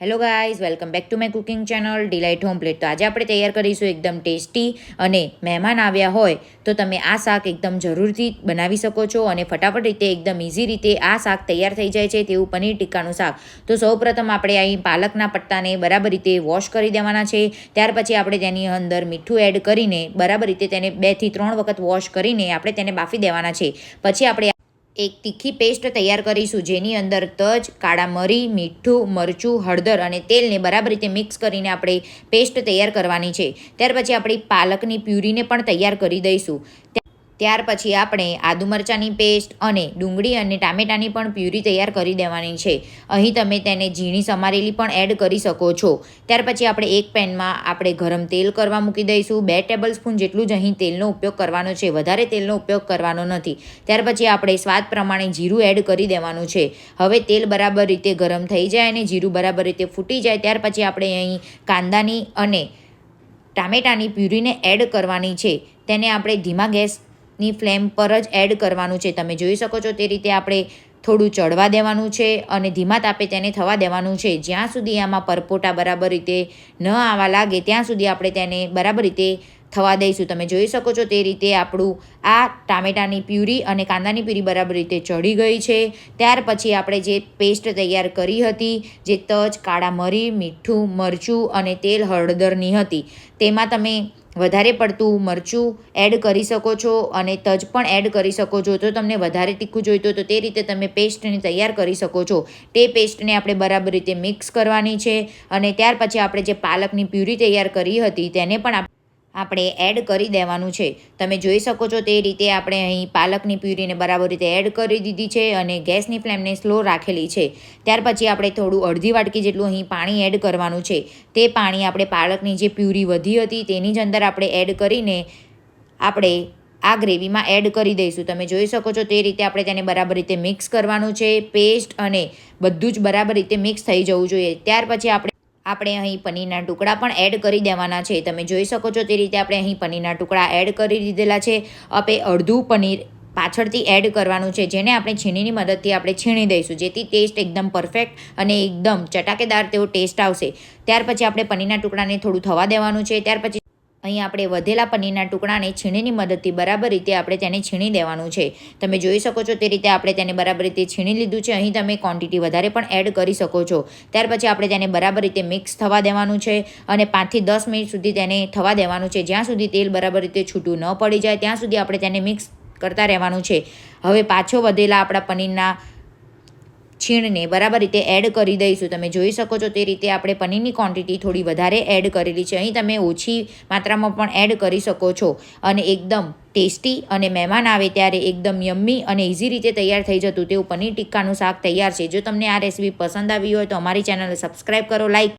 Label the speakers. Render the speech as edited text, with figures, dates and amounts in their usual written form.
Speaker 1: Hello guys, welcome back to my cooking channel delight home plate. તો આજે આપણે તૈયાર કરીશું એકદમ ટેસ્ટી અને મહેમાન આવ્યા હોય તો તમે આ શાક એકદમ જરૂરથી બનાવી શકો છો અને ફટાફટ રીતે એકદમ ઇઝી રીતે આ શાક તૈયાર થઈ જાય છે તેવું પનીર ટિક્કાનું શાક. તો સૌપ્રથમ આપણે અહીં પાલકના પત્તાને બરાબર રીતે વોશ કરી દેવાના છે. ત્યાર પછી આપણે તેની અંદર મીઠું એડ કરીને બરાબર રીતે તેને 2 થી 3 વખત વોશ કરીને આપણે તેને બાફી દેવાના છે. પછી આપણે એક તીખી પેસ્ટ તૈયાર કરીશું જેની અંદર તજ, કાળા મરી, મીઠું, મરચું, હળદર અને તેલને બરાબર રીતે મિક્સ કરીને આપણે પેસ્ટ તૈયાર કરવાની છે. ત્યાર પછી આપણી પાલકની પ્યુરીને પણ તૈયાર કરી દઈશું. ત્યાર પછી આપણે આદુ મરચાંની પેસ્ટ અને ડુંગળી અને ટામેટાની પણ પ્યુરી તૈયાર કરી દેવાની છે. અહીં તમે તેને ઝીણી સમારેલી પણ એડ કરી શકો છો. ત્યાર પછી આપણે એક પેનમાં આપણે ગરમ તેલ કરવા મૂકી દઈશું. 2 ટેબલ સ્પૂન જેટલું જ અહીં તેલનો ઉપયોગ કરવાનો છે, વધારે તેલનો ઉપયોગ કરવાનો નથી. ત્યાર પછી આપણે સ્વાદ પ્રમાણે જીરું એડ કરી દેવાનું છે. હવે તેલ બરાબર રીતે ગરમ થઈ જાય અને જીરું બરાબર રીતે ફૂટી જાય ત્યાર પછી આપણે અહીં કાંદાની અને ટામેટાની પ્યુરીને એડ કરવાની છે. તેને આપણે ધીમા ગેસની ફ્લેમ પર જ એડ કરવાનું છે. તમે જોઈ શકો છો તે રીતે આપણે થોડું ચડવા દેવાનું છે અને ધીમા તાપે તેને થવા દેવાનું છે. જ્યાં સુધી આમાં પરપોટા બરાબર રીતે ન આવવા લાગે ત્યાં સુધી આપણે તેને બરાબર રીતે થવા દઈશું. તમે જોઈ શકો છો તે રીતે આપણું આ ટામેટાની પ્યુરી અને કાંદાની પ્યુરી બરાબર રીતે ચડી ગઈ છે. ત્યાર પછી આપણે જે પેસ્ટ તૈયાર કરી હતી, જે તજ, કાળા મરી, મીઠું, મરચું અને તેલ હળદરની હતી, તેમાં તમે વધારે પડતું મરચું એડ કરી શકો છો અને તજ પણ એડ કરી શકો છો. તો તમને વધારે તીખું જોઈતું હોય તો તે રીતે તમે પેસ્ટને તૈયાર કરી શકો છો. તે પેસ્ટને આપણે બરાબર રીતે મિક્સ કરવાની છે અને ત્યાર પછી આપણે જે પાલકની પ્યુરી તૈયાર કરી હતી તેને પણ આપણે એડ કરી દેવાનું છે. તમે જોઈ શકો છો તે રીતે આપણે અહીં પાલકની પ્યુરીને બરાબર રીતે એડ કરી દીધી છે અને ગેસની ફ્લેમને સ્લો રાખેલી છે. ત્યાર પછી આપણે થોડું અડધી વાટકી જેટલું અહીં પાણી એડ કરવાનું છે. તે પાણી આપણે પાલકની જે પ્યુરી વધી હતી તેની જ અંદર આપણે એડ કરીને આપણે આ ગ્રેવીમાં એડ કરી દઈશું. તમે જોઈ શકો છો તે રીતે આપણે તેને બરાબર રીતે મિક્સ કરવાનું છે. પેસ્ટ અને બધું જ બરાબર રીતે મિક્સ થઈ જવું જોઈએ. ત્યાર પછી આપણે અહીં પનીરના ટુકડા પણ એડ કરી દેવાના છે. તમે જોઈ શકો છો તે રીતે આપણે અહીં પનીરના ટુકડા એડ કરી દીધેલા છે. આપણે અડધું પનીર પાછળથી એડ કરવાનું છે, જેને આપણે છીણીની મદદથી આપણે છીણી દઈશું, જેથી ટેસ્ટ એકદમ પરફેક્ટ અને એકદમ ચટાકેદાર તેવો ટેસ્ટ આવશે. ત્યાર પછી આપણે પનીરના ટુકડાને થોડું થવા દેવાનું છે. ત્યાર પછી અહીં આપણે વધેલા પનીરના ટુકડાને છીણીની મદદથી બરાબર રીતે આપણે તેને છીણી દેવાનું છે. તમે જોઈ શકો છો તે રીતે આપણે તેને બરાબર રીતે છીણી લીધું છે. અહીં તમે ક્વોન્ટિટી વધારે પણ એડ કરી શકો છો. ત્યાર પછી આપણે તેને બરાબર રીતે મિક્સ થવા દેવાનું છે અને 5 થી 10 મિનિટ સુધી તેને થવા દેવાનું છે. જ્યાં સુધી તેલ બરાબર રીતે છૂટું ન પડી જાય ત્યાં સુધી આપણે તેને મિક્સ કરતા રહેવાનું છે. હવે પાછો વધેલા આપણા પનીરના છીણને બરાબર રીતે એડ કરી દઈશું. તમે જોઈ શકો છો તે રીતે આપણે પનીરની ક્વોન્ટિટી થોડી વધારે એડ કરેલી છે. અહીં તમે ઓછી માત્રામાં પણ એડ કરી શકો છો અને એકદમ ટેસ્ટી અને મહેમાન આવે ત્યારે એકદમ યમ્મી અને ઇઝી રીતે તૈયાર થઈ જતું તેવું પનીર ટિક્કાનું શાક તૈયાર છે. જો તમને આ રેસીપી પસંદ આવી હોય તો અમારી ચેનલને સબસ્ક્રાઈબ કરો, લાઈક